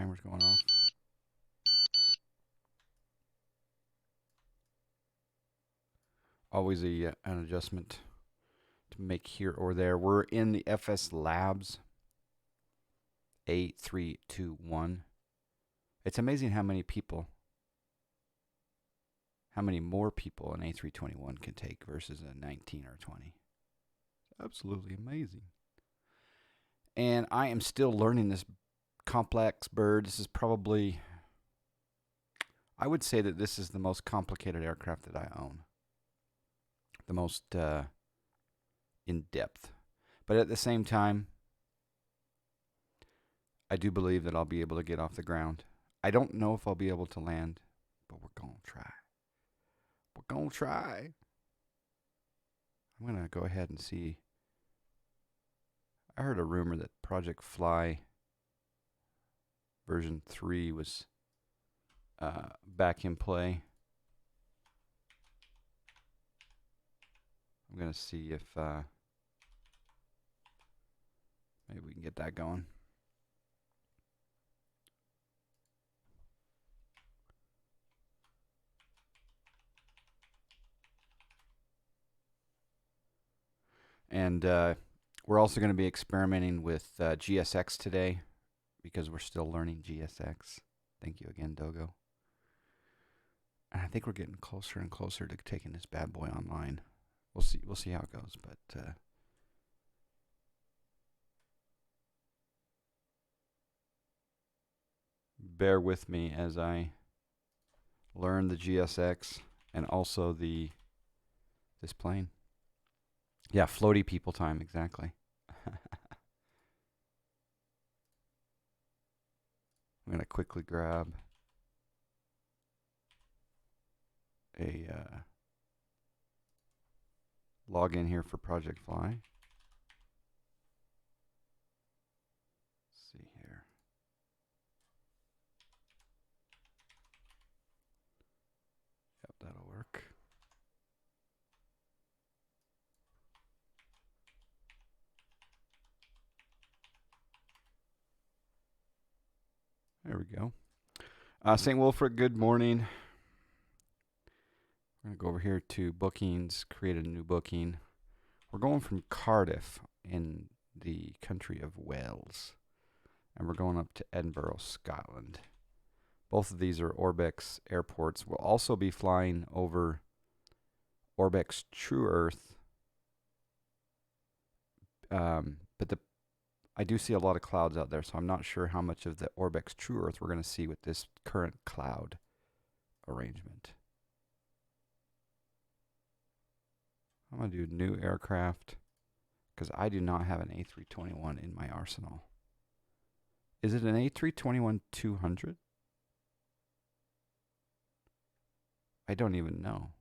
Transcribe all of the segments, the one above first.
timer's going off. Always an adjustment to make here or there. We're in the FSLabs A321. It's amazing how many more people an A321 can take versus a 19 or 20. Absolutely amazing. And I am still learning this complex bird. This is probably, I would say that this is the most complicated aircraft that I own. The most in depth. But at the same time, I do believe that I'll be able to get off the ground. I don't know if I'll be able to land, but we're going to try. We're going to try. I'm going to go ahead and see. I heard a rumor that Project Fly version 3 was back in play. I'm going to see if maybe we can get that going. And we're also going to be experimenting with GSX today because we're still learning GSX. Thank you again, Dogo. And I think we're getting closer and closer to taking this bad boy online. We'll see how it goes, but bear with me as I learn the GSX and also this plane. Yeah, floaty people time, exactly. I'm going to quickly grab a login here for Project Fly. Let's see here. Yep, that'll work. There we go. St. Wilfred, good morning. We're going to go over here to bookings, create a new booking. We're going from Cardiff in the country of Wales, and we're going up to Edinburgh, Scotland. Both of these are ORBX airports. We'll also be flying over ORBX True Earth, but I do see a lot of clouds out there, so I'm not sure how much of the ORBX True Earth we're going to see with this current cloud arrangement. I'm going to do new aircraft because I do not have an A321 in my arsenal. Is it an A321-200? I don't even know.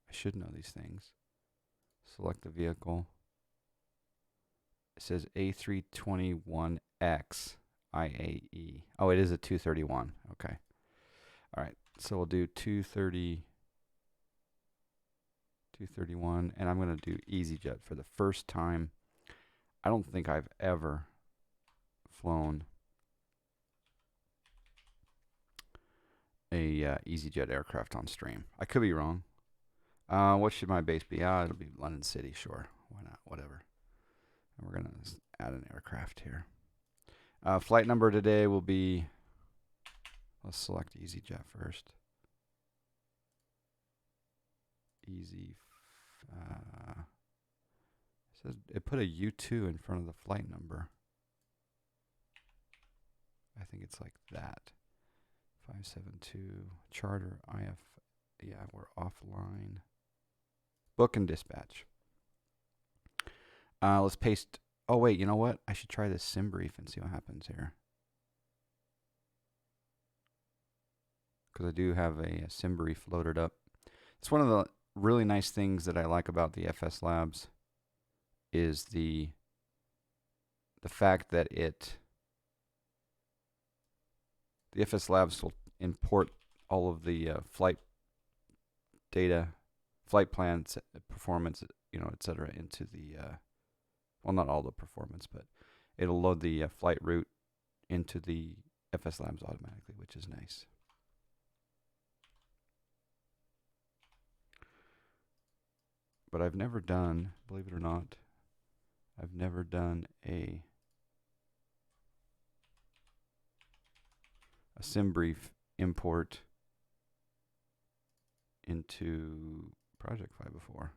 I should know these things. Select the vehicle. It says A321X IAE. Oh, it is a 231. Okay. All right. So we'll do 231, and I'm going to do EasyJet for the first time. I don't think I've ever flown a EasyJet aircraft on stream. I could be wrong. What should my base be? It'll be London City, sure. Why not? Whatever. And we're going to add an aircraft here. Flight number today will be, let's select EasyJet first. Says it put a U2 in front of the flight number. I think it's like that. 572 charter IF. Yeah, we're offline. Book and dispatch. Let's paste. Oh, wait, you know what? I should try this sim brief and see what happens here. Because I do have a sim brief loaded up. It's one of the really nice things that I like about the FSLabs is the fact that the FSLabs will import all of the flight data, flight plans, performance, etc. into the well, not all the performance, but it'll load the flight route into the FSLabs automatically, which is nice. But I've never done, believe it or not, I've never done a SimBrief import into Project Fly before.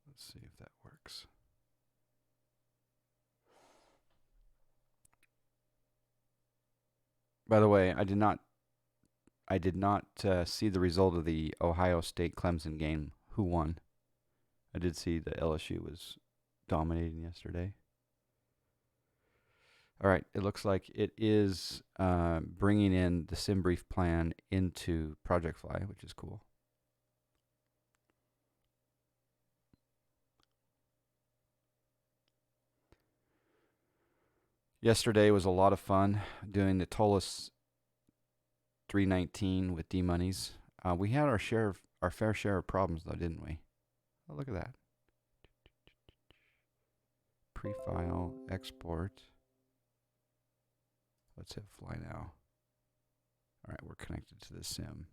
Let's see if that works. By the way, I did not see the result of the Ohio State Clemson game. Who won? I did see the LSU was dominating yesterday. All right, it looks like it is bringing in the SimBrief plan into Project Fly, which is cool. Yesterday was a lot of fun doing the Tolus 319 with D-Monies. We had our fair share of problems, though, didn't we? Oh, look at that. Pre-file, export. Let's hit fly now. All right, we're connected to the sim.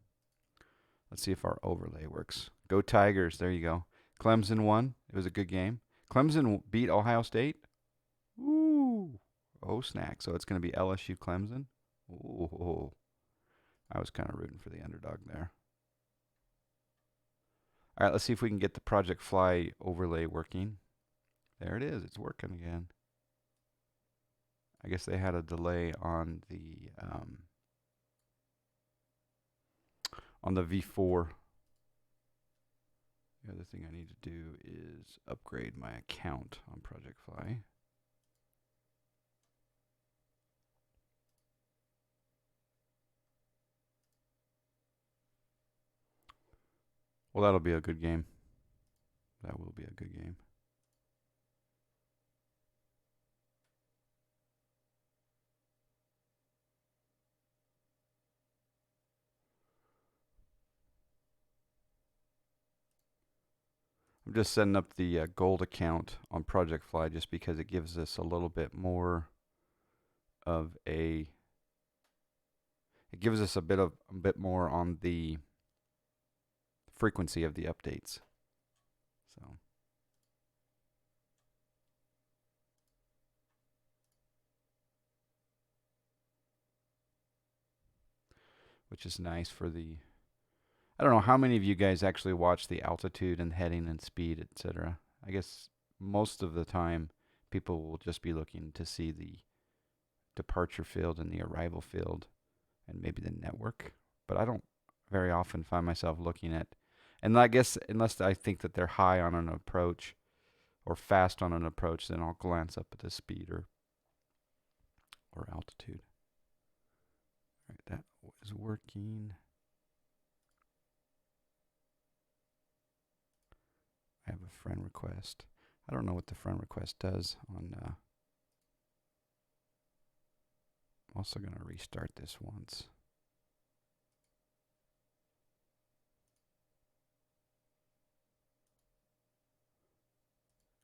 Let's see if our overlay works. Go Tigers. There you go. Clemson won. It was a good game. Clemson beat Ohio State. Ooh. Oh, snack. So it's going to be LSU Clemson. Ooh. I was kind of rooting for the underdog there. All right, let's see if we can get the Project Fly overlay working. There it is. It's working again. I guess they had a delay on the V4. The other thing I need to do is upgrade my account on Project Fly. Well, that'll be a good game. That will be a good game. I'm just setting up the gold account on Project Fly just because it gives us a little bit more of a. It gives us a bit more on the frequency of the updates. So. Which is nice for the. I don't know how many of you guys actually watch the altitude and heading and speed, etc. I guess most of the time people will just be looking to see the departure field and the arrival field and maybe the network. But I don't very often find myself looking at, and I guess unless I think that they're high on an approach or fast on an approach, then I'll glance up at the speed or altitude. All right, that is working. I have a friend request. I don't know what the friend request does on. I'm also going to restart this once.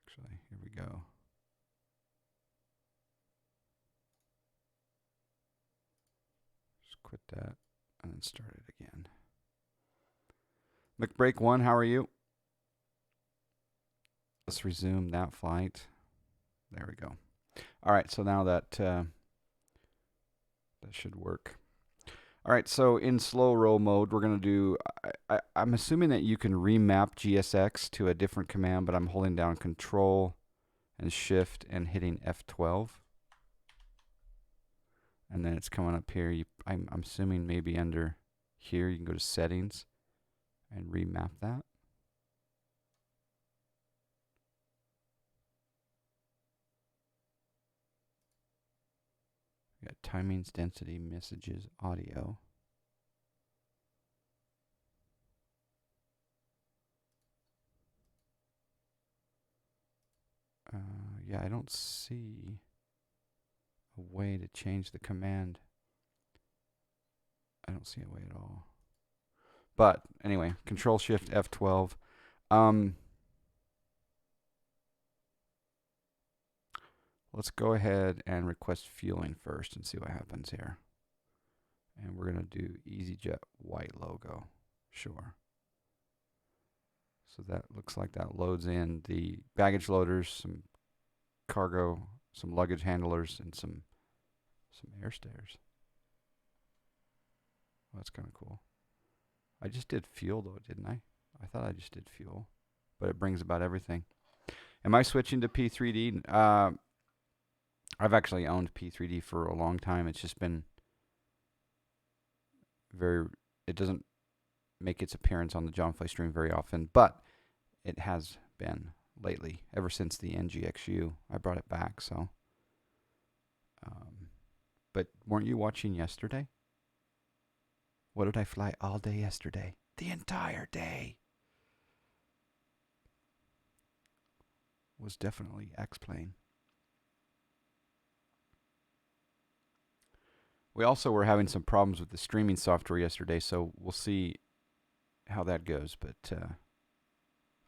Actually, here we go. Just quit that and then start it again. McBreak1, how are you? Let's resume that flight. There we go. All right, so now that that should work. All right, so in slow roll mode, we're going to do, I'm assuming that you can remap GSX to a different command, but I'm holding down Control and Shift and hitting F12. And then it's coming up here. I'm assuming maybe under here you can go to Settings and remap that. We got timings, density, messages, audio. Yeah, I don't see a way to change the command. I don't see a way at all. But anyway, Control Shift F12. Let's go ahead and request fueling first and see what happens here. And we're going to do EasyJet white logo. Sure. So that looks like that loads in the baggage loaders, some cargo, some luggage handlers, and some air stairs. Well, that's kind of cool. I just did fuel though, didn't I? I thought I just did fuel, but it brings about everything. Am I switching to P3D? I've actually owned P3D for a long time. It's just been it doesn't make its appearance on the John Flay stream very often, but it has been lately, ever since the NGXU. I brought it back, so. But weren't you watching yesterday? What did I fly all day yesterday? The entire day. Was definitely X-Plane. We also were having some problems with the streaming software yesterday, so we'll see how that goes. But,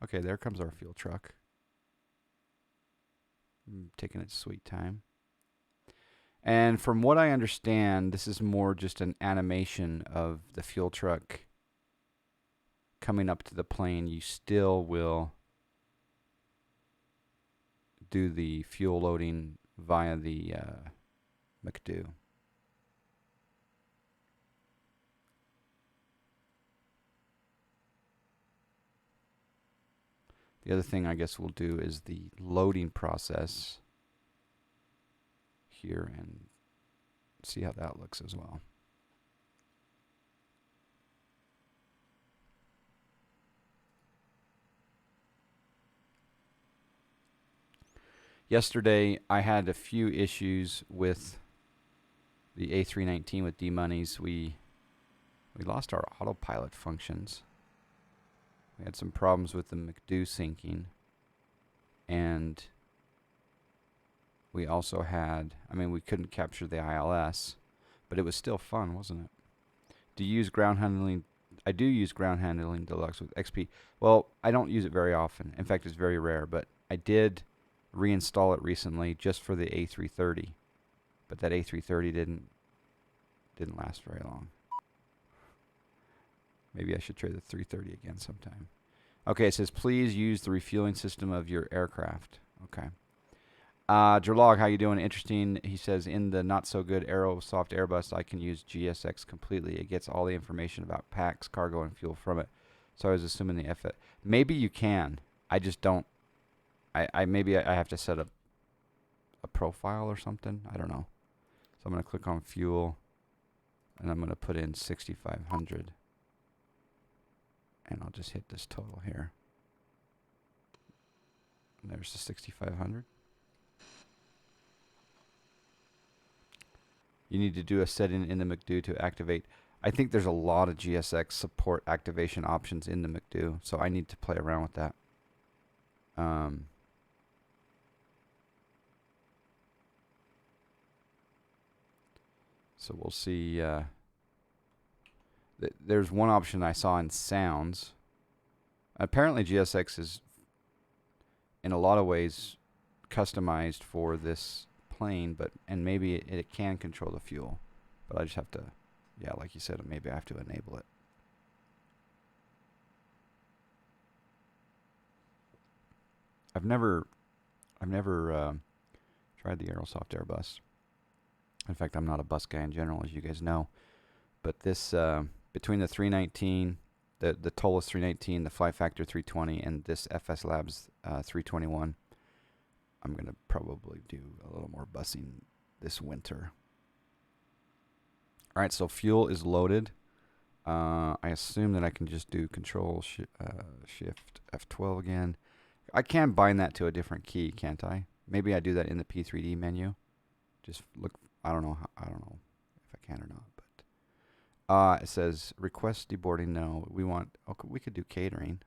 okay, there comes our fuel truck. Taking its sweet time. And from what I understand, this is more just an animation of the fuel truck coming up to the plane. You still will do the fuel loading via the McDo. The other thing I guess we'll do is the loading process here and see how that looks as well. Yesterday I had a few issues with the A319 with D-Monies. We lost our autopilot functions. We had some problems with the McDo syncing, and we also had, we couldn't capture the ILS, but it was still fun, wasn't it? Do you use ground handling? I do use ground handling deluxe with XP. Well, I don't use it very often. In fact, it's very rare, but I did reinstall it recently just for the A330, but that A330 didn't last very long. Maybe I should try the 330 again sometime. Okay, it says, please use the refueling system of your aircraft. Okay. Gerlog, how you doing? Interesting. He says, in the not-so-good Aerosoft Airbus, I can use GSX completely. It gets all the information about packs, cargo, and fuel from it. So I was assuming the FS. Maybe you can. I just don't. Maybe I have to set up a profile or something. I don't know. So I'm going to click on fuel, and I'm going to put in 6,500. And I'll just hit this total here. And there's the 6,500. You need to do a setting in the McDo to activate. I think there's a lot of GSX support activation options in the McDo, so I need to play around with that. So we'll see. There's one option I saw in sounds. Apparently GSX is in a lot of ways customized for this plane, and maybe it can control the fuel, but I just have to, yeah, like you said, maybe I have to enable it. I've never tried the Aerosoft Airbus. In fact, I'm not a bus guy in general, as you guys know. But this, between the 319, the Tollus 319, the Fly Factor 320, and this FSLabs 321, I'm going to probably do a little more busing this winter. All right, so fuel is loaded. I assume that I can just do Control Shift F12 again. I can bind that to a different key, can't I? Maybe I do that in the P3D menu. Just look. I don't know if I can or not. But it says request deboarding. No, we want. Okay, we could do catering.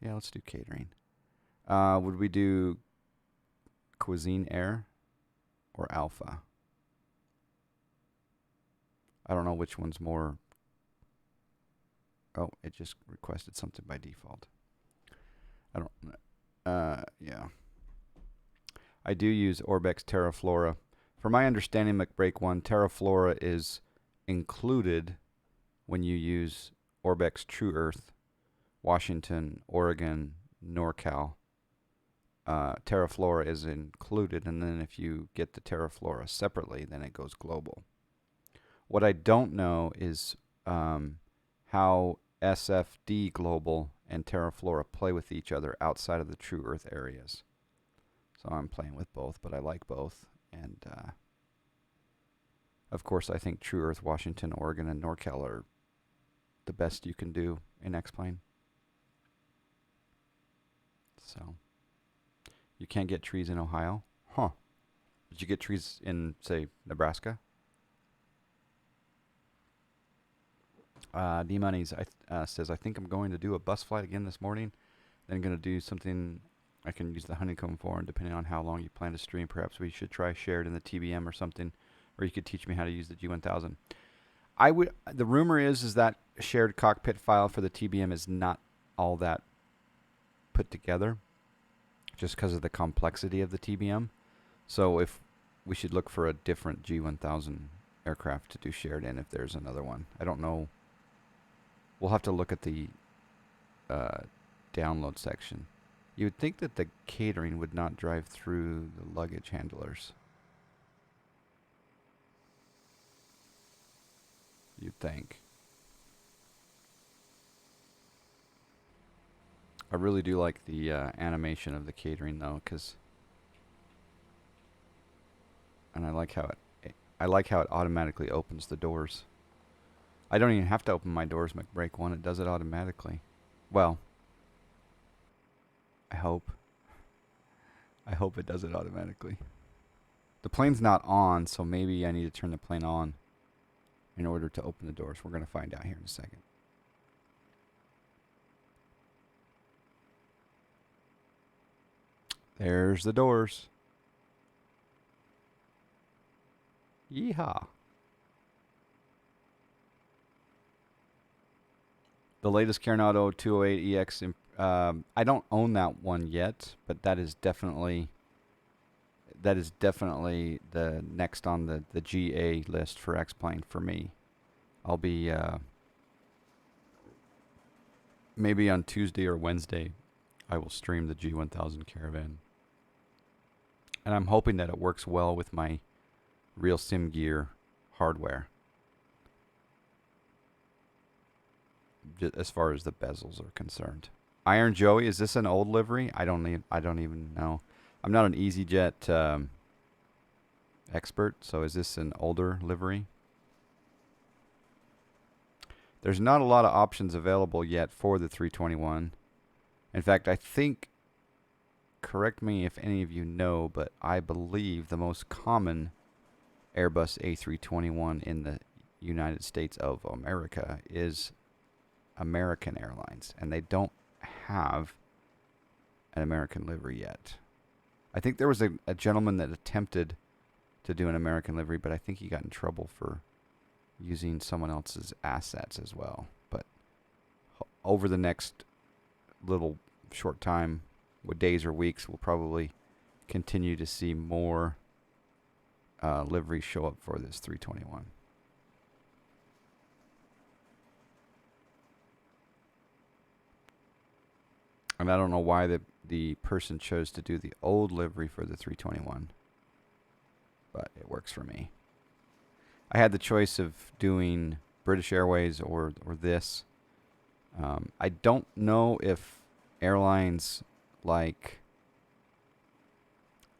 Yeah, let's do catering. Would we do Cuisine Air or Alpha? I don't know which one's more Oh, it just requested something by default. I don't. Yeah. I do use ORBX Terraflora. For my understanding, McBreak1, Terraflora is included when you use ORBX True Earth, Washington, Oregon, NorCal. Terraflora is included, and then if you get the Terraflora separately, then it goes global. What I don't know is how SFD Global and Terraflora play with each other outside of the True Earth areas. So I'm playing with both, but I like both. And of course, I think True Earth, Washington, Oregon, and NorCal are the best you can do in X-Plane. So you can't get trees in Ohio? Huh. Did you get trees in, say, Nebraska? D-Monies says, I think I'm going to do a bus flight again this morning. Then going to do something I can use the honeycomb for, and depending on how long you plan to stream, perhaps we should try shared in the TBM or something, or you could teach me how to use the G1000. The rumor is that shared cockpit file for the TBM is not all that put together, just because of the complexity of the TBM. So if we should look for a different G1000 aircraft to do shared in if there's another one. I don't know. We'll have to look at the download section. You would think that the catering would not drive through the luggage handlers. You'd think. I really do like the animation of the catering though, and I like how it automatically opens the doors. I don't even have to open my doors, McBreak1. It does it automatically. Well, I hope it does it automatically. The plane's not on, so maybe I need to turn the plane on in order to open the doors. We're going to find out here in a second. There's the doors. Yeehaw. The latest Coronado 208EX. I don't own that one yet, but that is definitely the next on the GA list for X-Plane for me. I'll be maybe on Tuesday or Wednesday, I will stream the G1000 Caravan. And I'm hoping that it works well with my Real Sim Gear hardware. As far as the bezels are concerned. Iron Joey, is this an old livery? I don't even know. I'm not an EasyJet expert, so is this an older livery? There's not a lot of options available yet for the 321. In fact, I think, correct me if any of you know, but I believe the most common Airbus A321 in the United States of America is American Airlines, and they don't have an American livery yet. I think there was a gentleman that attempted to do an American livery, but I think he got in trouble for using someone else's assets as well. But over the next little short time, with days or weeks, we'll probably continue to see more liveries show up for this 321. And I don't know why the person chose to do the old livery for the 321, but it works for me. I had the choice of doing British Airways or this. I don't know if airlines like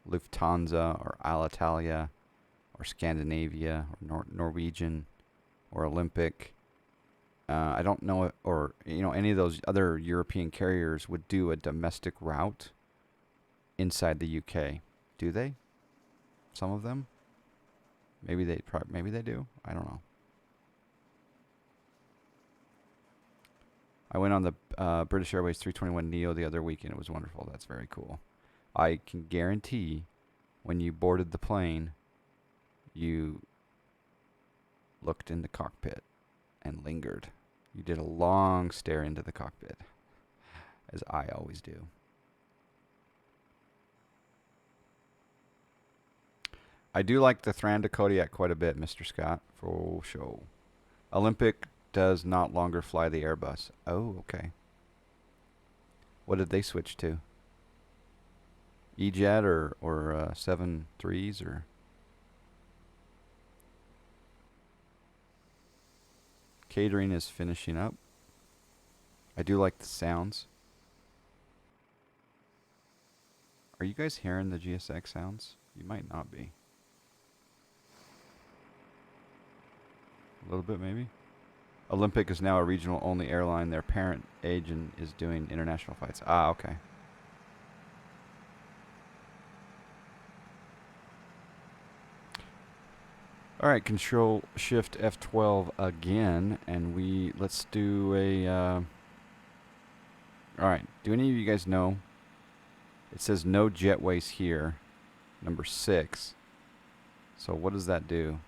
Lufthansa or Alitalia or Scandinavia or Norwegian or Olympic, I don't know, or any of those other European carriers would do a domestic route inside the UK. Do they? Some of them? Maybe they do. I don't know. I went on the British Airways 321 Neo the other week, and it was wonderful. That's very cool. I can guarantee when you boarded the plane, you looked in the cockpit and lingered You did a long stare into the cockpit, as I always do. I do like the Thranda Kodiak quite a bit, Mr. Scott, for sure. Olympic does not longer fly the Airbus. Oh, okay. What did they switch to? E-Jet or 7.3s or? Catering is finishing up. I do like the sounds. Are you guys hearing the GSX sounds? You might not be. A little bit maybe. Olympic is now a regional only airline. Their parent agent is doing international flights. Ah, okay. All right, Control Shift F12 again, and let's do a. All right, do any of you guys know? It says no jetways here, number 6. So what does that do?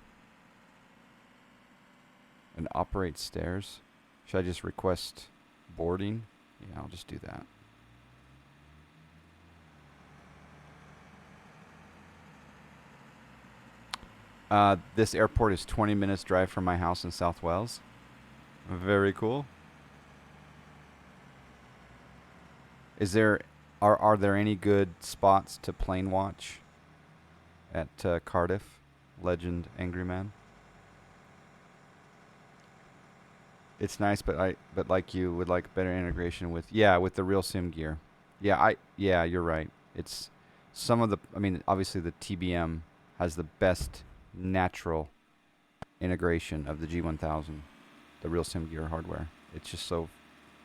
And operate stairs. Should I just request boarding? Yeah, I'll just do that. This airport is 20 minutes drive from my house in South Wales. Very cool. Are there any good spots to plane watch at Cardiff? Legend Angry Man. It's nice, but like you would like better integration with with the real sim gear. Yeah, you're right. It's some of the obviously the TBM has the best natural integration of the G1000, the real sim gear hardware. It's just so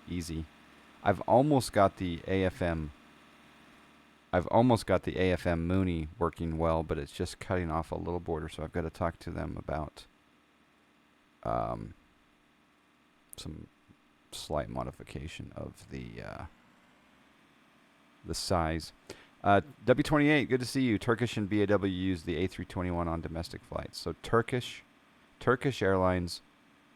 easy. I've almost got the AFM Mooney working well, but it's just cutting off a little border, so I've got to talk to them about some slight modification of the size. W28, good to see you. Turkish and BAW use the A321 on domestic flights. So Turkish Airlines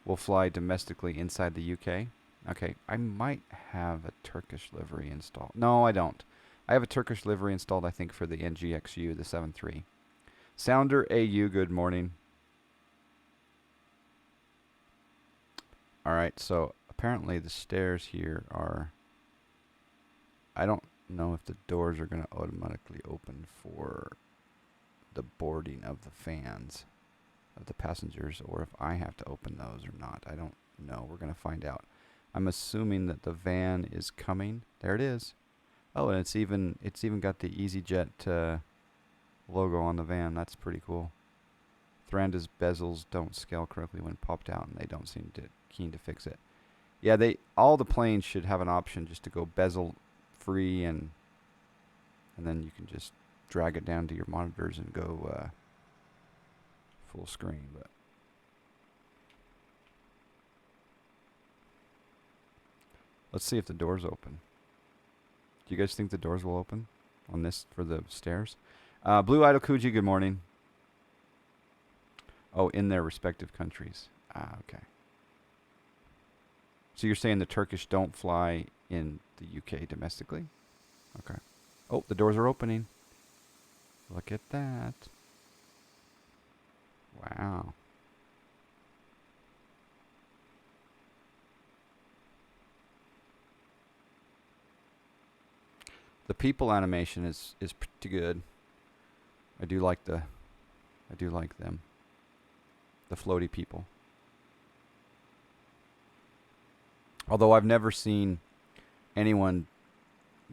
will fly domestically inside the UK. Okay, I might have a Turkish livery installed. No, I don't. I have a Turkish livery installed, I think, for the NGXU, the 7.3. Sounder AU, good morning. All right, so apparently the stairs here are... I don't know if the doors are going to automatically open for the boarding of the fans of the passengers, or if I have to open those or not. I don't know. We're going to find out. I'm assuming that the van is coming. There it is. Oh, and it's even got the EasyJet logo on the van. That's pretty cool. Thranda's bezels don't scale correctly when popped out, and they don't seem keen to fix it. Yeah, all the planes should have an option just to go bezel free, and then you can just drag it down to your monitors and go full screen. But let's see if the doors open. Do you guys think the doors will open on this for the stairs? Blue Idol Kuji, good morning. Oh, in their respective countries. Ah, okay. So you're saying the Turkish don't fly in the UK domestically? Okay. Oh, the doors are opening. Look at that. Wow. The people animation is pretty good. I do like them. The floaty people. Although I've never seen anyone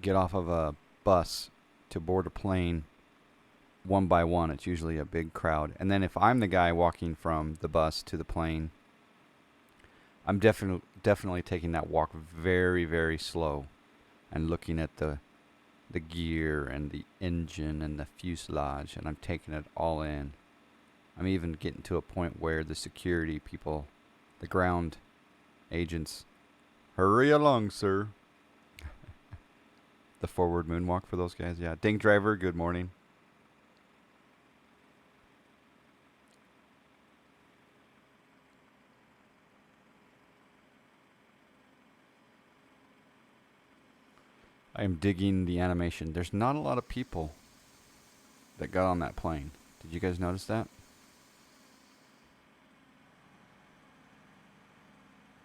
get off of a bus to board a plane one by one. It's usually a big crowd. And then if I'm the guy walking from the bus to the plane, I'm definitely taking that walk very, very slow and looking at the gear and the engine and the fuselage, and I'm taking it all in. I'm even getting to a point where the security people, the ground agents, hurry along, sir. The forward moonwalk for those guys, yeah. Dink Driver, good morning. I'm digging the animation. There's not a lot of people that got on that plane. Did you guys notice that?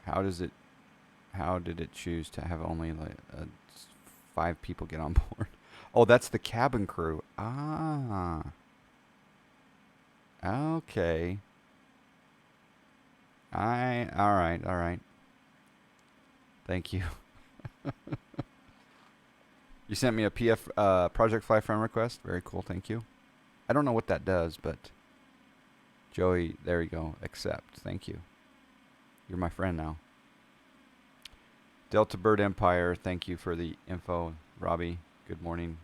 How did it choose to have only like 5 people get on board? Oh, that's the cabin crew. Ah. Okay. All right. Thank you. You sent me a PF Project Fly friend request. Very cool. Thank you. I don't know what that does, but Joey, there you go. Accept. Thank you. You're my friend now. Delta Bird Empire, thank you for the info. Robbie, good morning.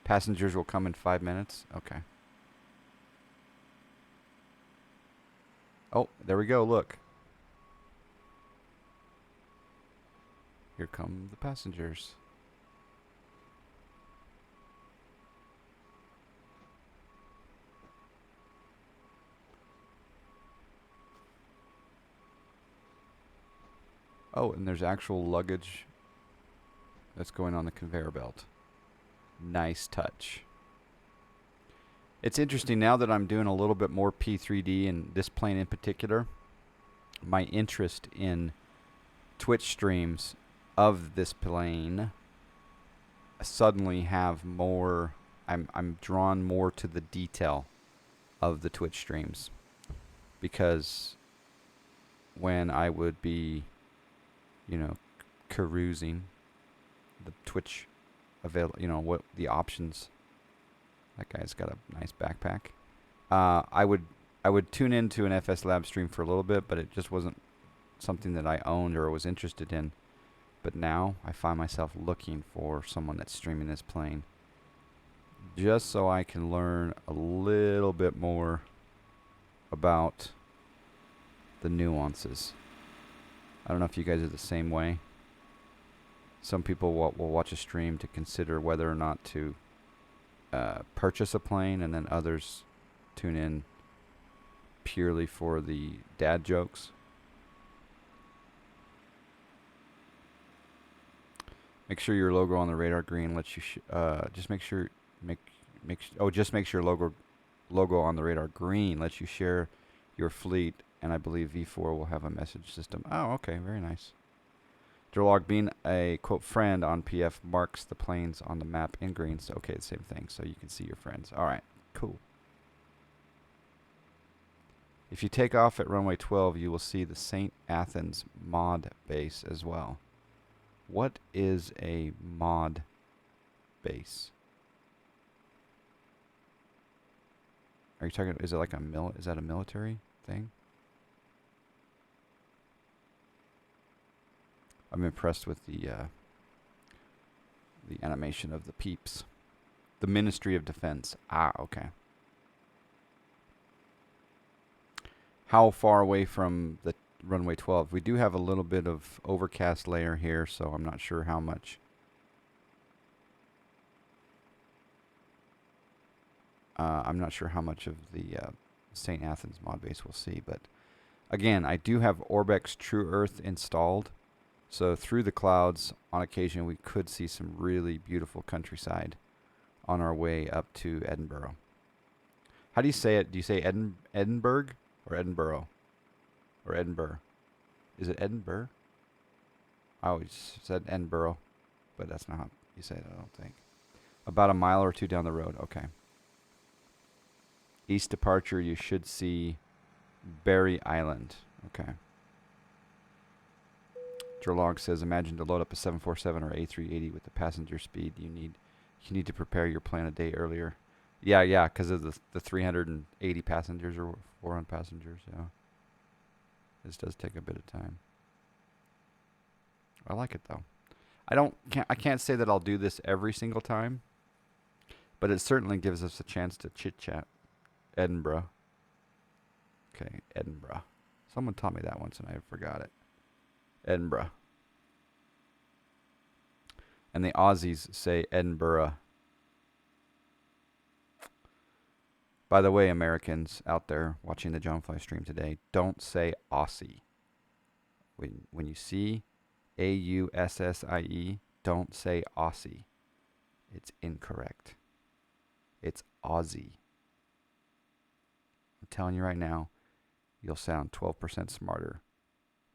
Passengers will come in 5 minutes. Okay. Oh, there we go. Look. Here come the passengers. Oh, and there's actual luggage that's going on the conveyor belt. Nice touch. It's interesting now that I'm doing a little bit more P3D and this plane in particular. My interest in Twitch streams of this plane suddenly have more. I'm drawn more to the detail of the Twitch streams, because when I would be, carousing the Twitch what the options. That guy's got a nice backpack. I would tune into an FSLabs stream for a little bit, but it just wasn't something that I owned or was interested in. But now I find myself looking for someone that's streaming this plane, just so I can learn a little bit more about the nuances. I don't know if you guys are the same way. Some people will watch a stream to consider whether or not to purchase a plane, and then others tune in purely for the dad jokes. Make sure your logo on the radar green lets you. Just make sure logo on the radar green lets you share your fleet, and I believe V4 will have a message system. Oh, okay, very nice. Derlog, being a quote friend on PF marks the planes on the map in green. So okay, the same thing. So you can see your friends. All right, cool. If you take off at runway 12, you will see the St. Athens mod base as well. What is a mod base? Are you talking? Is it like is that a military thing? I'm impressed with the animation of the peeps. The Ministry of Defense. Ah, okay. How far away from the runway 12? We do have a little bit of overcast layer here, so I'm not sure how much. I'm not sure how much of the St. Athens mod base we'll see, but again, I do have ORBX True Earth installed. So through the clouds, on occasion, we could see some really beautiful countryside on our way up to Edinburgh. How do you say it? Do you say Edinburgh or Edinburgh? Or Edinburgh? Is it Edinburgh? I always said Edinburgh, but that's not how you say it, I don't think. About a mile or two down the road. Okay. East departure, you should see Berry Island. Okay. Drolog says, imagine to load up a 747 or A380 with the passenger speed you need to prepare your plane a day earlier. Yeah, because of the 380 passengers or 400 passengers. Yeah, this does take a bit of time. I like it though. I can't say that I'll do this every single time, but it certainly gives us a chance to chit chat. Edinburgh. Okay, Edinburgh. Someone taught me that once and I forgot it. Edinburgh. And the Aussies say Edinburgh. By the way, Americans out there watching the John Fly stream today, don't say Aussie. When you see AUSSIE, Don't say Aussie. It's incorrect. It's Aussie. I'm telling you right now, you'll sound 12% smarter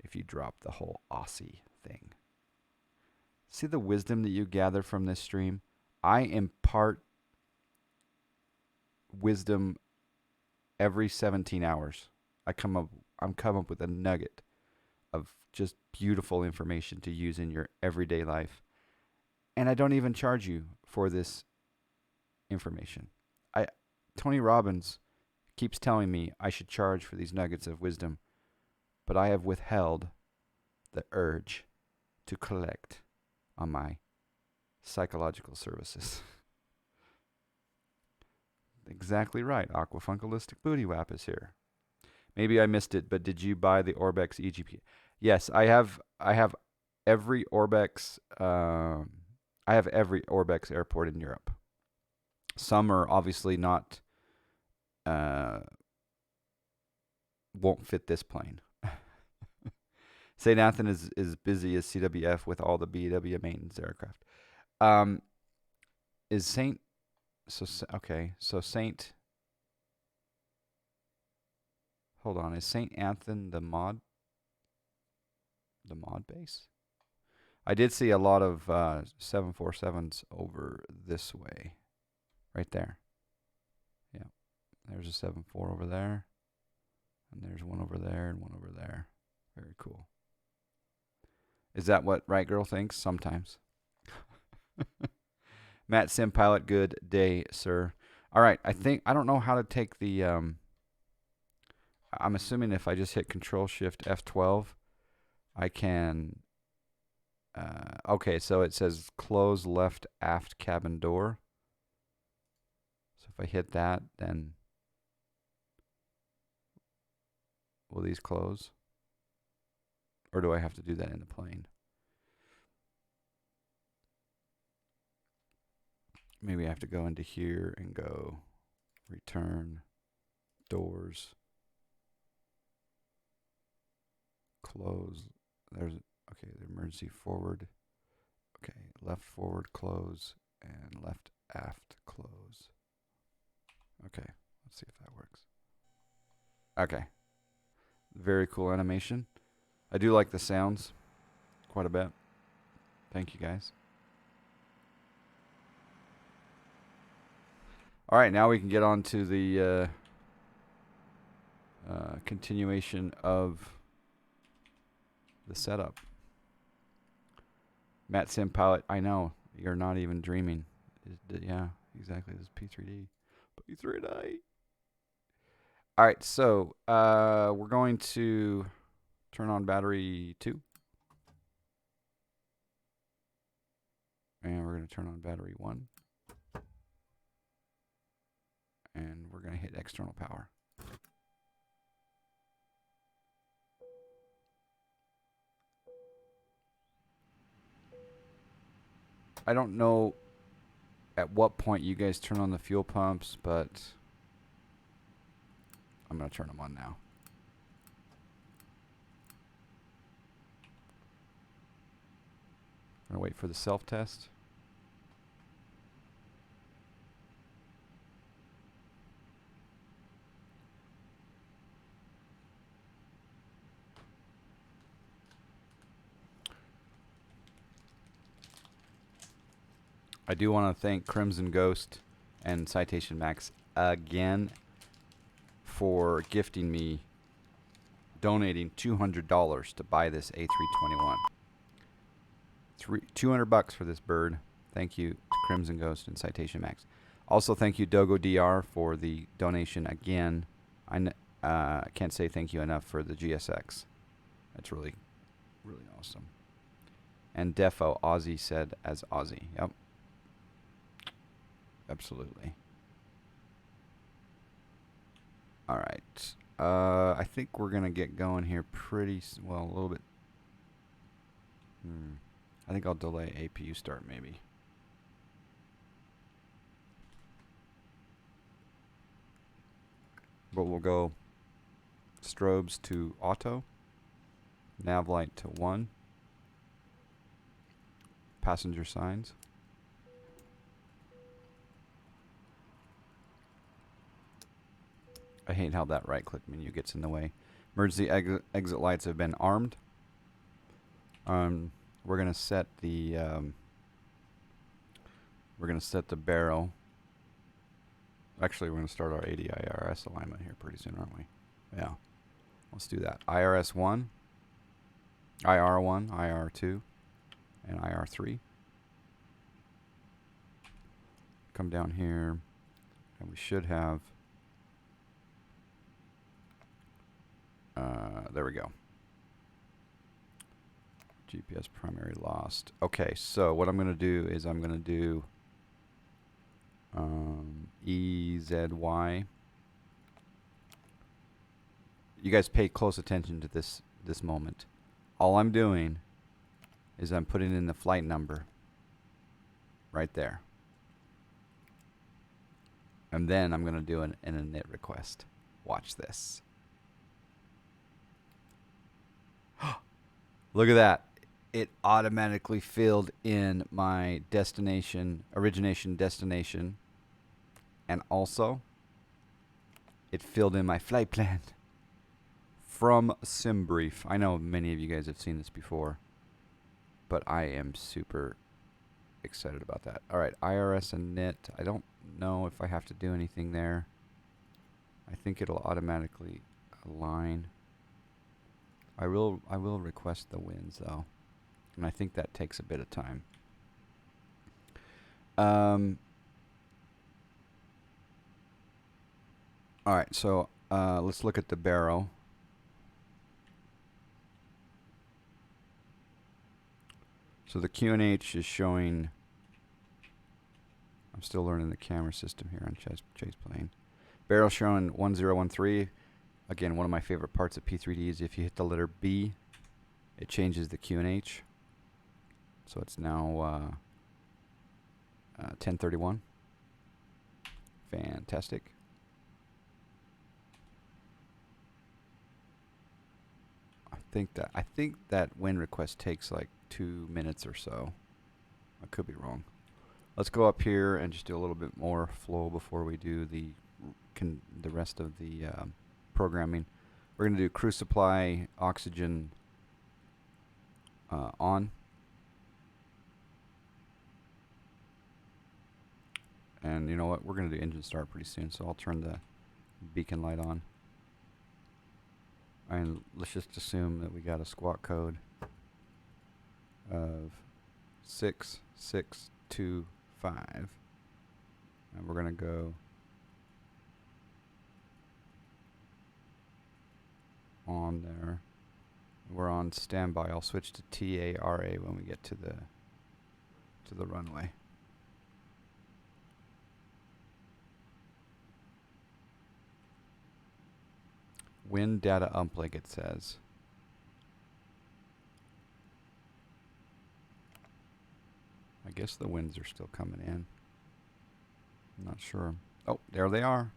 if you drop the whole Aussie thing. See the wisdom that you gather from this stream? I impart wisdom every 17 hours. I'm come up with a nugget of just beautiful information to use in your everyday life. And I don't even charge you for this information. Tony Robbins keeps telling me I should charge for these nuggets of wisdom, but I have withheld the urge to collect on my psychological services. Exactly right. Aquafunkalistic Booty Wap is here. Maybe I missed it, but did you buy the ORBX EGP? Yes, I have every ORBX I have every ORBX airport in Europe. Some are obviously not won't fit this plane. St. Anthony is busy as CWF with all the BW maintenance aircraft. Is St. So okay, so St. Hold on, is St. Anthony the mod base? I did see a lot of 747s over this way, right there. Yeah, there's a 74 over there, and there's one over there and one over there. Very cool. Is that what Right Girl thinks? Sometimes. Matt Sim Pilot, good day, sir. All right, I don't know how to take the. I'm assuming if I just hit Control Shift F12, I can. Okay, so it says close left aft cabin door. So if I hit that, then will these close? Or do I have to do that in the plane? Maybe I have to go into here and go return doors. Close. There's okay, the emergency forward. Okay, left forward close and left aft close. Okay, let's see if that works. Okay. Very cool animation. I do like the sounds quite a bit. Thank you guys. All right, now we can get on to the continuation of the setup. Matt Sim Pilot, I know, you're not even dreaming. Yeah, exactly. This is P3D. P3D. All right, so we're going to turn on battery 2. And we're going to turn on battery 1. And we're going to hit external power. I don't know at what point you guys turn on the fuel pumps, but I'm going to turn them on now. I'm going to wait for the self-test. I do want to thank Crimson Ghost and Citation Max again for gifting me, donating $200 to buy this A321. $200 for this bird. Thank you to Crimson Ghost and Citation Max. Also, thank you Dogo DR for the donation again. I can't say thank you enough for the GSX. That's really, really awesome. And Defo Aussie said as Aussie. Yep. Absolutely. All right. I think we're going to get going here pretty well, a little bit. I think I'll delay APU start maybe. But we'll go strobes to auto, nav light to 1, passenger signs. I hate how that right-click menu gets in the way. Emergency exit lights have been armed. We're gonna set the barrel. Actually, we're gonna start our 80 IRS alignment here pretty soon, aren't we? Yeah. Let's do that. IRS1, IR1, IR2, and IR3. Come down here, and we should have. There we go. GPS primary lost. Okay, so what I'm going to do is I'm going to do EZY. You guys pay close attention to this moment. All I'm doing is I'm putting in the flight number right there. And then I'm going to do an init request. Watch this. Look at that. It automatically filled in my origination destination. And also, it filled in my flight plan from SimBrief. I know many of you guys have seen this before, but I am super excited about that. All right, IRS and NIT. I don't know if I have to do anything there. I think it'll automatically align. I will request the wins though, and I think that takes a bit of time. All right, so let's look at the barrel. So the QNH is showing. I'm still learning the camera system here on Chase Plane. Barrel showing 1013. Again, one of my favorite parts of P3D is if you hit the letter B, it changes the QNH. So it's now 1031. Fantastic. I think that wind request takes like 2 minutes or so. I could be wrong. Let's go up here and just do a little bit more flow before we do the rest of the programming. We're going to do crew supply oxygen on. And you know what? We're going to do engine start pretty soon, so I'll turn the beacon light on. And let's just assume that we got a squawk code of 6625. And we're going to go on there. We're on standby. I'll switch to TARA when we get to the runway. Wind data uplink, it says. I guess the winds are still coming in. I'm not sure. Oh, there they are.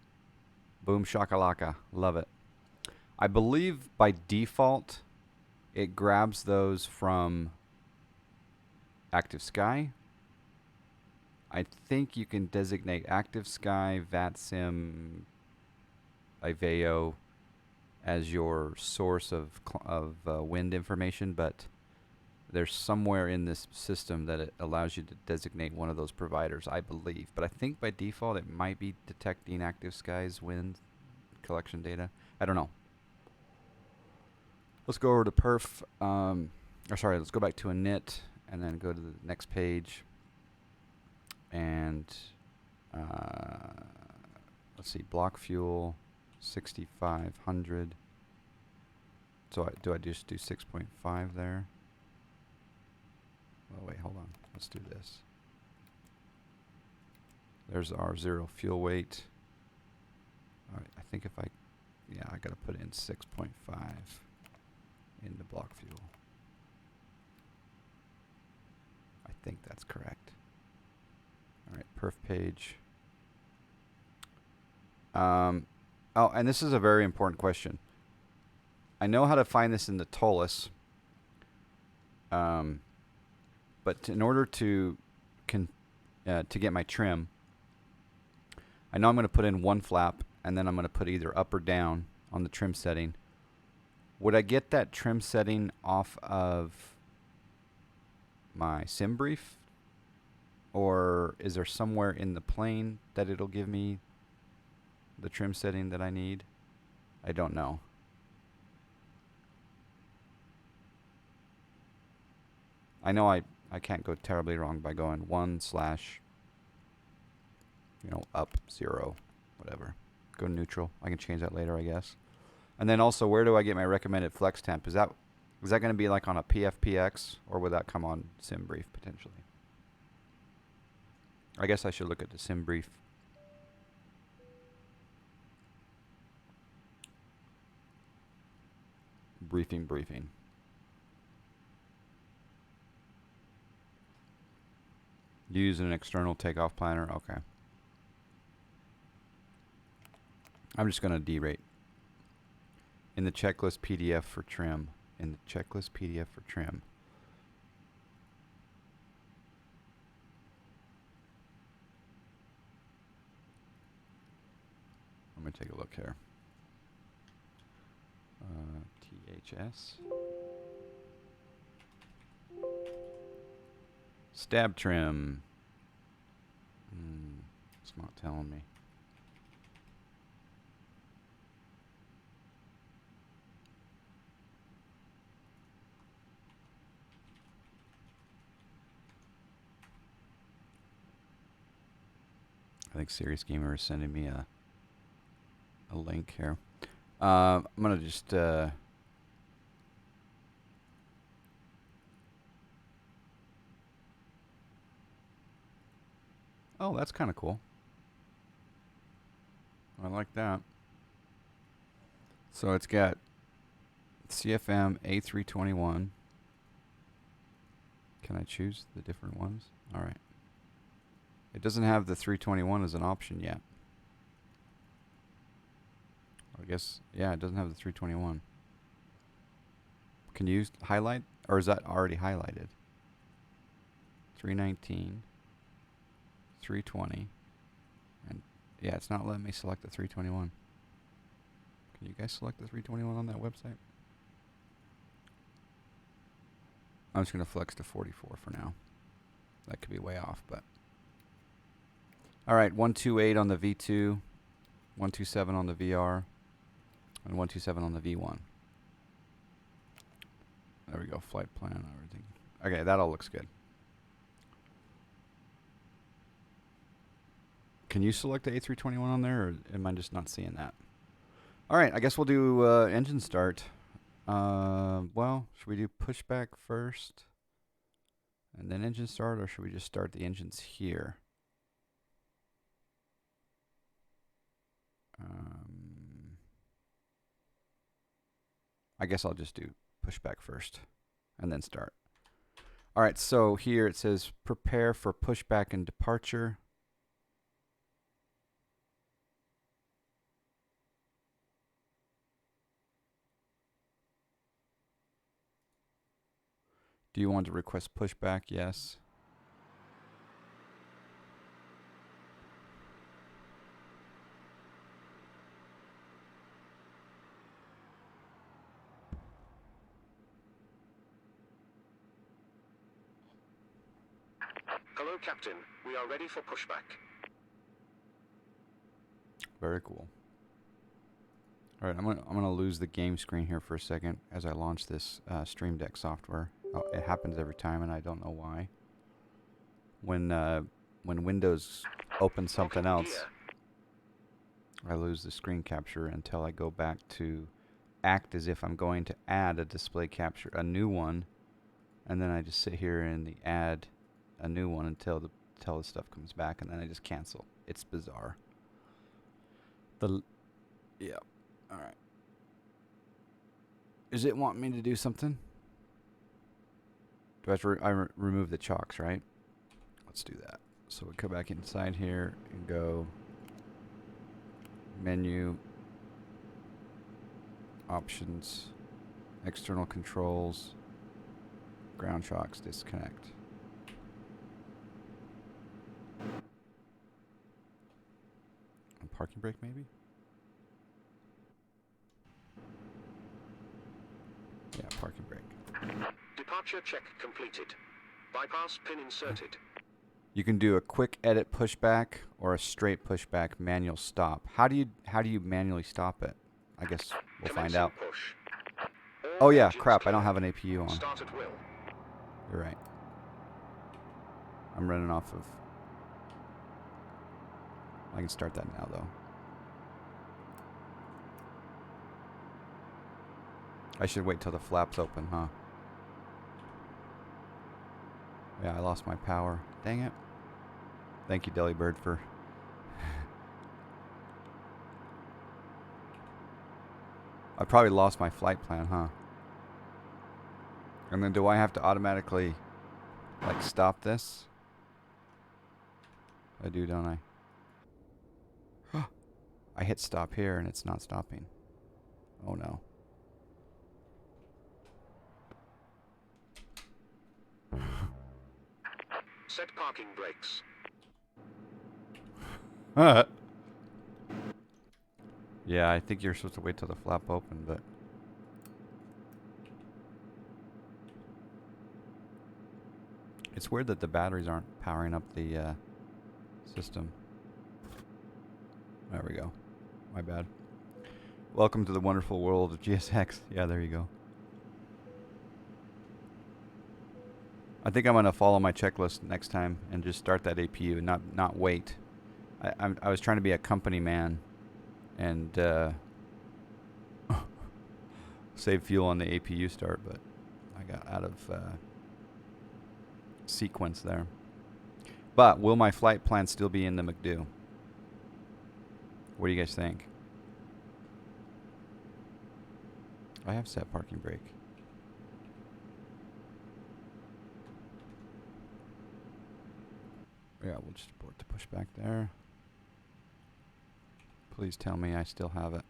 Boom shakalaka. Love it. I believe by default it grabs those from Active Sky. I think you can designate Active Sky, VATSIM, Iveo as your source of wind information, but there's somewhere in this system that it allows you to designate one of those providers, I believe. But I think by default it might be detecting Active Sky's wind collection data. I don't know. Let's go over to perf. Let's go back to a init and then go to the next page. And let's see, block fuel 6,500. So do I just do 6.5 there? Oh wait, hold on. Let's do this. There's our zero fuel weight. All right, I think I gotta put in 6.5 in the block fuel. I think that's correct. All right, perf page. Oh, and this is a very important question. I know how to find this in the TOLUS. But in order to get my trim, I know I'm going to put in one flap, and then I'm going to put either up or down on the trim setting. Would I get that trim setting off of my sim brief? Or is there somewhere in the plane that it'll give me the trim setting that I need? I don't know. I know I can't go terribly wrong by going 1/ up 0, whatever. Go neutral. I can change that later, I guess. And then also, where do I get my recommended flex temp? Is that going to be like on a PFPX, or would that come on sim brief potentially? I guess I should look at the sim brief. Briefing. Use an external takeoff planner. Okay. I'm just going to derate. In the checklist PDF for trim. I'm going to take a look here. THS. Stab trim. It's not telling me. I think Serious Gamer is sending me a link here. I'm going to just... oh, that's kind of cool. I like that. So it's got CFM A321. Can I choose the different ones? All right. It doesn't have the 321 as an option yet. I guess, yeah, it doesn't have the 321. Can you highlight, or is that already highlighted? 319, 320, and yeah, it's not letting me select the 321. Can you guys select the 321 on that website? I'm just going to flex to 44 for now. That could be way off, but... all right, 128 on the V2, 127 on the VR, and 127 on the V1. There we go, flight plan, everything. Okay, that all looks good. Can you select the A321 on there, or am I just not seeing that? All right, I guess we'll do engine start. Well, should we do pushback first and then engine start, or should we just start the engines here? I guess I'll just do pushback first and then start. All right, so here it says prepare for pushback and departure. Do you want to request pushback? Yes. Hello, Captain. We are ready for pushback. Very cool. All right, I'm gonna lose the game screen here for a second as I launch this Stream Deck software. Oh, it happens every time, and I don't know why. When Windows opens something else, I lose the screen capture until I go back to act as if I'm going to add a display capture, a new one, and then I just sit here and add a new one until the stuff comes back, and then I just cancel. It's bizarre. Yeah. All right. Does it want me to do something? Do I have to remove the chocks, right? Let's do that. So we come back inside here and go menu, options, external controls, ground shocks, disconnect. parking brake maybe? Yeah, parking brake. Departure check completed. Bypass pin inserted. You can do a quick edit pushback or a straight pushback manual stop. How do you manually stop it? I guess we'll find out. Push. Oh yeah, crap, I don't have an APU on. Start at will. You're right. I'm running off of... I can start that now though. I should wait till the flaps open, huh? Yeah, I lost my power. Dang it. Thank you, Delibird, for... I probably lost my flight plan, huh? And then do I have to automatically, like, stop this? I do, don't I? I hit stop here and it's not stopping. Oh no. Set parking brakes. Yeah, I think you're supposed to wait till the flap open, but... It's weird that the batteries aren't powering up the system. There we go. My bad. Welcome to the wonderful world of GSX. Yeah, there you go. I think I'm going to follow my checklist next time and just start that APU and not wait. I was trying to be a company man and save fuel on the APU start, but I got out of sequence there. But will my flight plan still be in the McDo? What do you guys think? I have set parking brake. Yeah, we'll just abort the pushback there. Please tell me I still have it.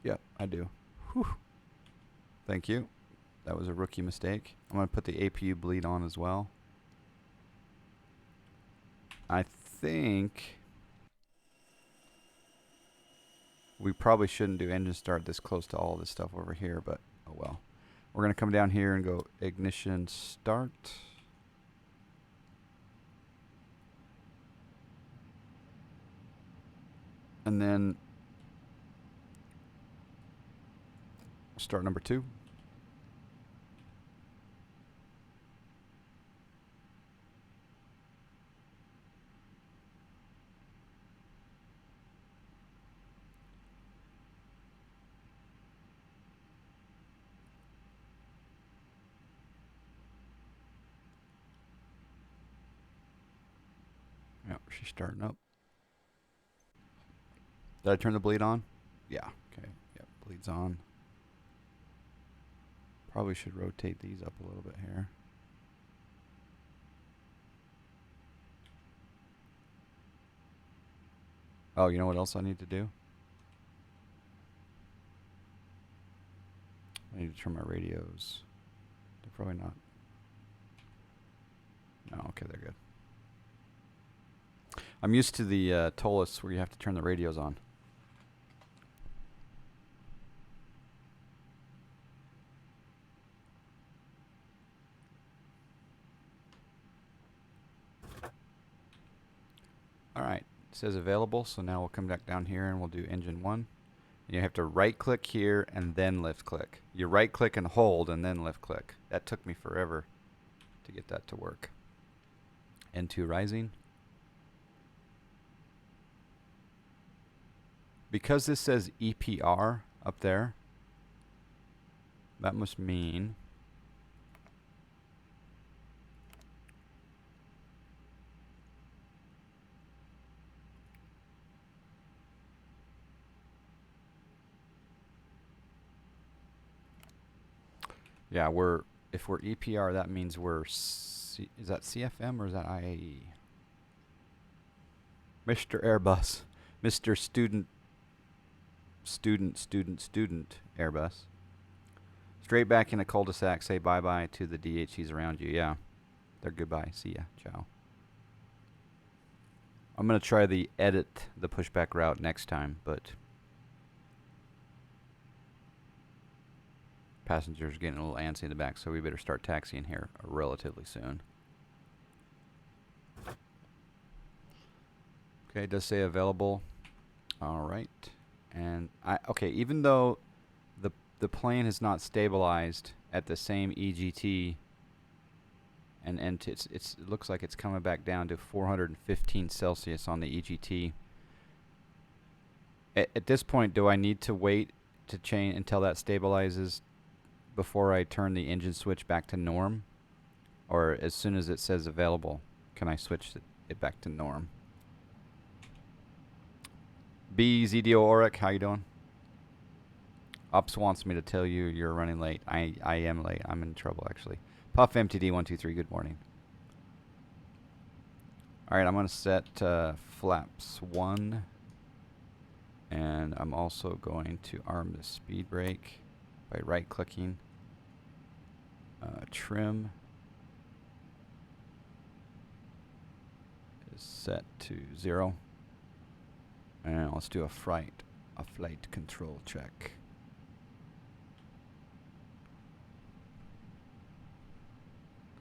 Yep, I do. Whew. Thank you. That was a rookie mistake. I'm going to put the APU bleed on as well. I think we probably shouldn't do engine start this close to all this stuff over here, but oh well. We're going to come down here and go ignition start. And then start number 2. Yep, she's starting up. Did I turn the bleed on? Yeah, okay. Yep, bleed's on. Probably should rotate these up a little bit here. Oh, you know what else I need to do? I need to turn my radios. They're probably not. No, okay, they're good. I'm used to the Tolus where you have to turn the radios on. Alright, it says available, so now we'll come back down here and we'll do engine 1. You have to right click here and then lift click. You right click and hold and then lift click. That took me forever to get that to work. N2 rising. Because this says EPR up there, that must mean yeah, if we're EPR, that means we're is that CFM or is that IAE? Mr. Airbus, Mr. Student Airbus. Straight back in a cul-de-sac. Say bye-bye to the DHCs around you. Yeah. They're goodbye. See ya. Ciao. I'm going to try the pushback route next time, but passengers getting a little antsy in the back, so we better start taxiing here relatively soon. Okay, it does say available. All right. And okay, even though the plane is not stabilized at the same EGT, and it looks like it's coming back down to 415 Celsius on the EGT. At this point, do I need to wait to change until that stabilizes before I turn the engine switch back to norm? Or as soon as it says available, can I switch it back to norm? BZDO Oric, how you doing? Ops wants me to tell you you're running late. I am late. I'm in trouble, actually. Puff MTD 123, good morning. All right, I'm going to set flaps 1. And I'm also going to arm the speed brake by right-clicking. Trim is set to 0. And let's do a flight control check.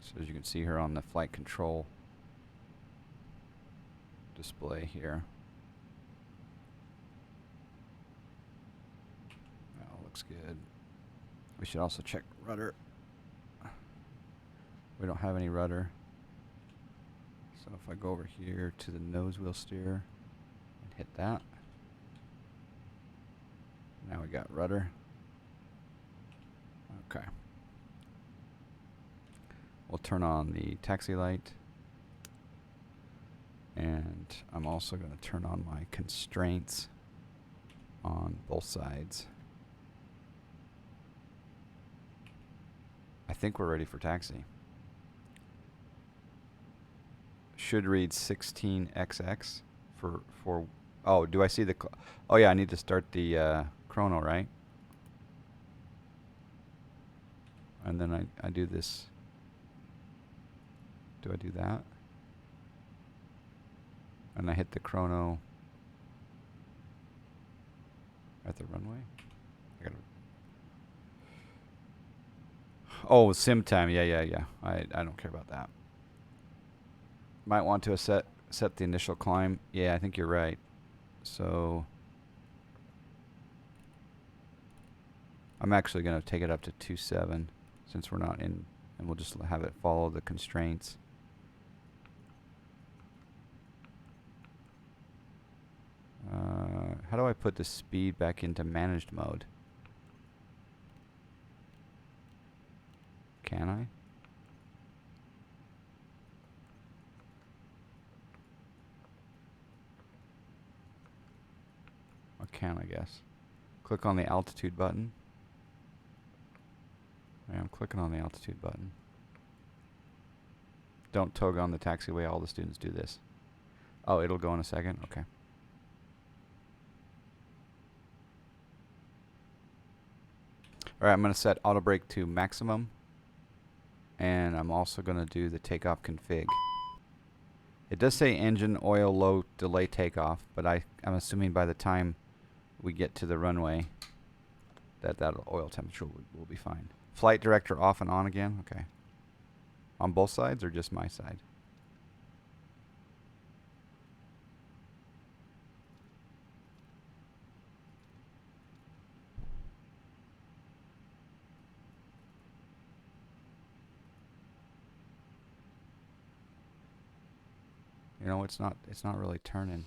So as you can see here on the flight control display here. That looks good. We should also check rudder. We don't have any rudder. So if I go over here to the nose wheel steer and hit that. Now we got rudder. Okay. We'll turn on the taxi light. And I'm also going to turn on my constraints on both sides. I think we're ready for taxi. Should read 16XX for oh, do I see the oh yeah, I need to start the chrono, right? And then I do this. Do I do that? And I hit the chrono at the runway. Oh, sim time. Yeah. I don't care about that. Might want to set the initial climb. Yeah, I think you're right. So I'm actually going to take it up to 2.7 since we're not in, and we'll just have it follow the constraints. How do I put the speed back into managed mode? Can I? Or can I guess? Click on the altitude button. Yeah, I'm clicking on the altitude button. Don't tug on the taxiway. All the students do this. Oh, it'll go in a second? Okay. Alright, I'm going to set auto brake to maximum. And I'm also going to do the takeoff config. It does say engine oil low delay takeoff, but I'm assuming by the time we get to the runway that oil temperature will be fine. Flight director off and on again? Okay. On both sides or just my side? You know, it's not really turning.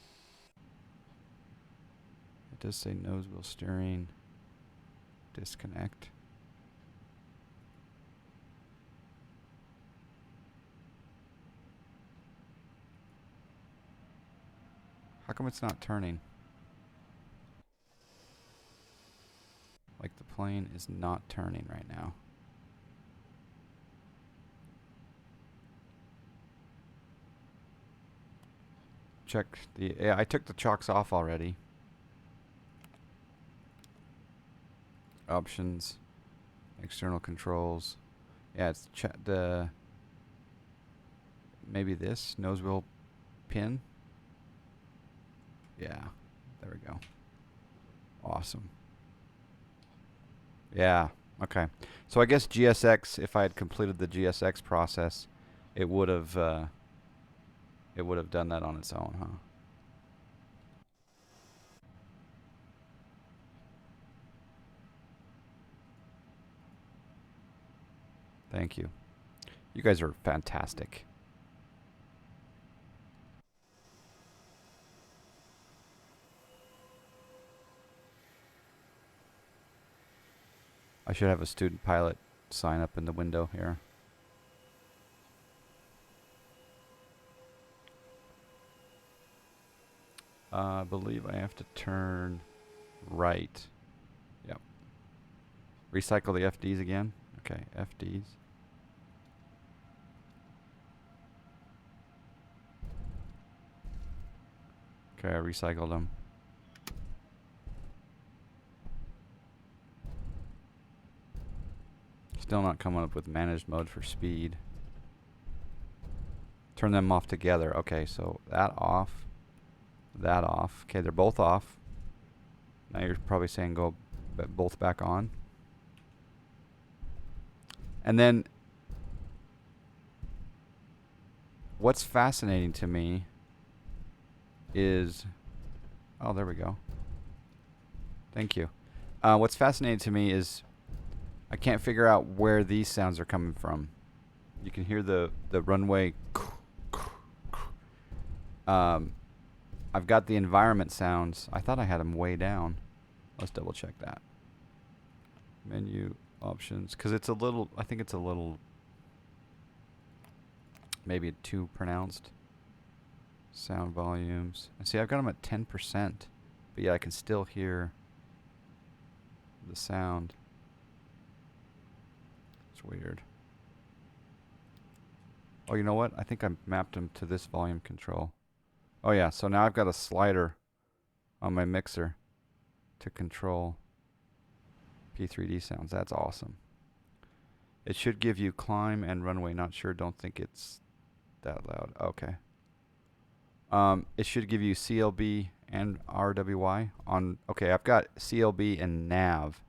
It does say nose wheel steering, disconnect. How come it's not turning? Like the plane is not turning right now. Check the, yeah, I took the chocks off already. Options. External controls. Yeah, it's maybe this nose wheel pin. Yeah, there we go. Awesome. Yeah. Okay. So I guess GSX, if I had completed the GSX process, it would have done that on its own, huh? Thank you. You guys are fantastic. I should have a student pilot sign up in the window here. I believe I have to turn right. Yep. Recycle the FDs again. Okay, FDs. Okay, I recycled them. Still not coming up with managed mode for speed. Turn them off together. Okay, so that off. That off. Okay, they're both off. Now you're probably saying go both back on. And then what's fascinating to me is... Oh, there we go. Thank you. What's fascinating to me is I can't figure out where these sounds are coming from. You can hear the runway. I've got the environment sounds. I thought I had them way down. Let's double check that. Menu options, because it's a little, I think it's a little, maybe too pronounced. Sound volumes. And see, I've got them at 10%, but yeah, I can still hear the sound. It's weird. Oh, you know what? I think I mapped them to this volume control. Oh yeah, so now I've got a slider on my mixer to control P3D sounds. That's awesome. It should give you climb and runway. Not sure. Don't think it's that loud. Okay. It should give you CLB and RWY on. Okay, I've got CLB and nav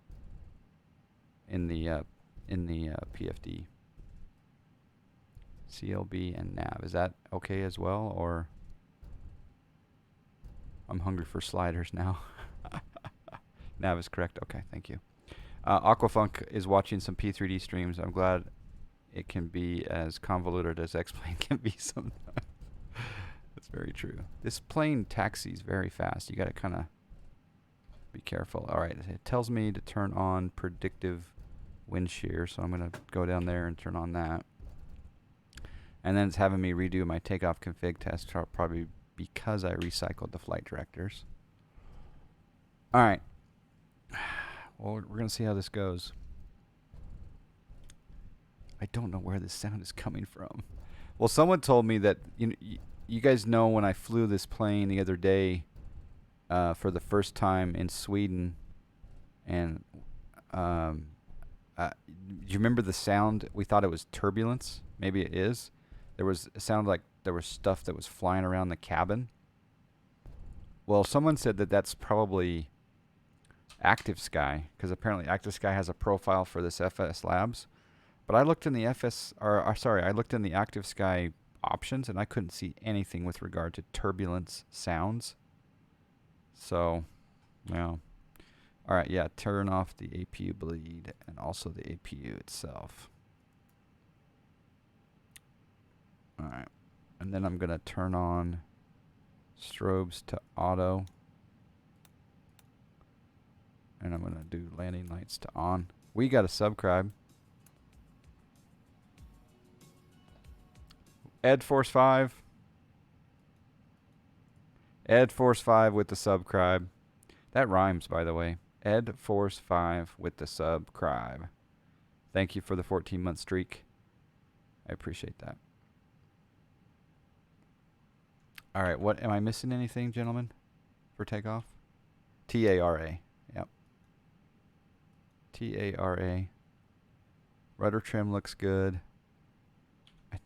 in the PFD. CLB and nav. Is that okay as well, or I'm hungry for sliders now? Nav is correct. Okay, thank you. Aquafunk is watching some P3D streams. I'm glad it can be as convoluted as X-Plane can be sometimes. That's very true. This plane taxis very fast. You got to kind of be careful. All right, it tells me to turn on predictive wind shear, so I'm going to go down there and turn on that. And then it's having me redo my takeoff config test, probably because I recycled the flight directors. All right. Well, we're going to see how this goes. I don't know where this sound is coming from. Well, someone told me that, you guys know when I flew this plane the other day for the first time in Sweden, and do you remember the sound? We thought it was turbulence. Maybe it is. It sounded like there was stuff that was flying around the cabin. Well, someone said that that's probably Active Sky, because apparently Active Sky has a profile for this FSLabs. But I looked in the I looked in the Active Sky options, and I couldn't see anything with regard to turbulence sounds. So, yeah. All right, yeah, turn off the APU bleed and also the APU itself. All right. And then I'm going to turn on strobes to auto. And I'm going to do landing lights to on. We got a subscribe. Ed Force 5. Ed Force 5 with the subscribe. That rhymes, by the way. Ed Force 5 with the subscribe. Thank you for the 14-month streak. I appreciate that. All right, what am I missing anything, gentlemen, for takeoff? TARA. Yep. TARA. Rudder trim looks good. I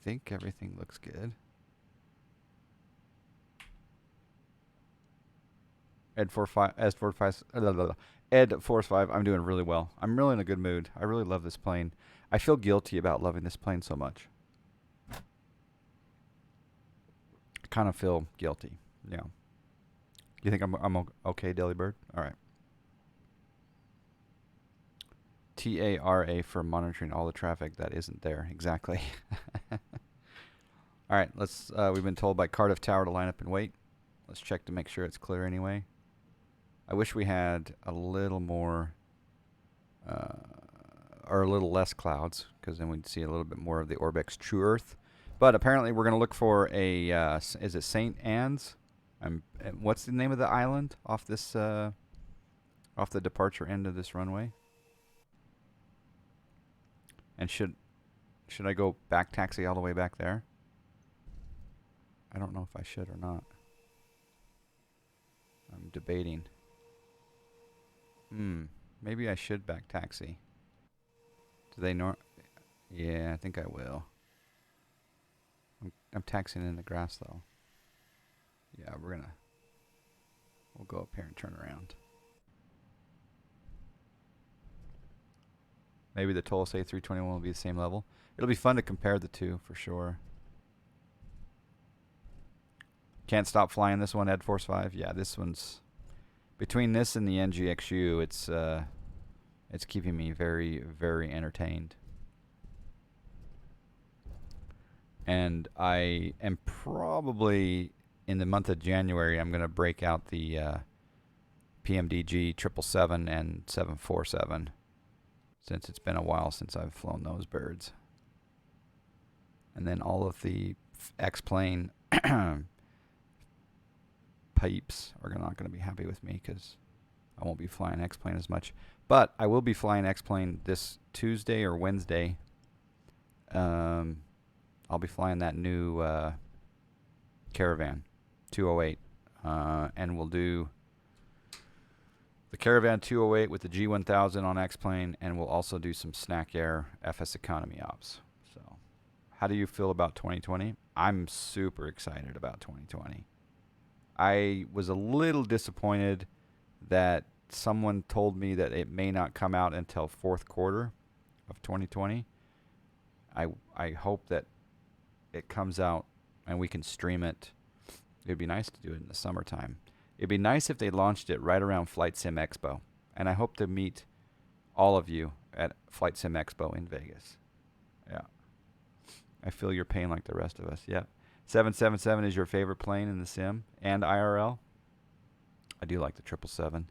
think everything looks good. Ed 45, I'm doing really well. I'm really in a good mood. I really love this plane. I feel guilty about loving this plane so much. I kind of feel guilty. Yeah. You think I'm okay, Delibird? All right. TARA for monitoring all the traffic that isn't there. Exactly. All right, let's. We've been told by Cardiff Tower to line up and wait. Let's check to make sure it's clear anyway. I wish we had a little more, or a little less clouds, because then we'd see a little bit more of the ORBX True Earth. But apparently, we're going to look for a. Is it St. Anne's? What's the name of the island off this? Off the departure end of this runway. And should I go back taxi all the way back there? I don't know if I should or not. I'm debating. Maybe I should back taxi. Do they know? Yeah, I think I will. I'm taxiing in the grass though. Yeah, we'll go up here and turn around. Maybe the Tolos A321 will be the same level. It'll be fun to compare the two for sure. Can't stop flying this one, Ed Force 5. Yeah, this one's between this and the NGXU. It's keeping me very, very entertained. And I am probably in the month of January. I'm going to break out the PMDG 777 and 747. Since it's been a while since I've flown those birds. And then all of the X-plane pipes are not going to be happy with me because I won't be flying X-plane as much. But I will be flying X-plane this Tuesday or Wednesday. I'll be flying that new Caravan 208. And we'll do the Caravan 208 with the G1000 on X-plane, and we'll also do some Snack Air FS Economy ops. So, how do you feel about 2020? I'm super excited about 2020. I was a little disappointed that someone told me that it may not come out until fourth quarter of 2020. I hope that it comes out and we can stream it. It'd be nice to do it in the summertime. It'd be nice if they launched it right around Flight Sim Expo. And I hope to meet all of you at Flight Sim Expo in Vegas. Yeah. I feel your pain like the rest of us. Yeah. 777 is your favorite plane in the sim and IRL? I do like the 777.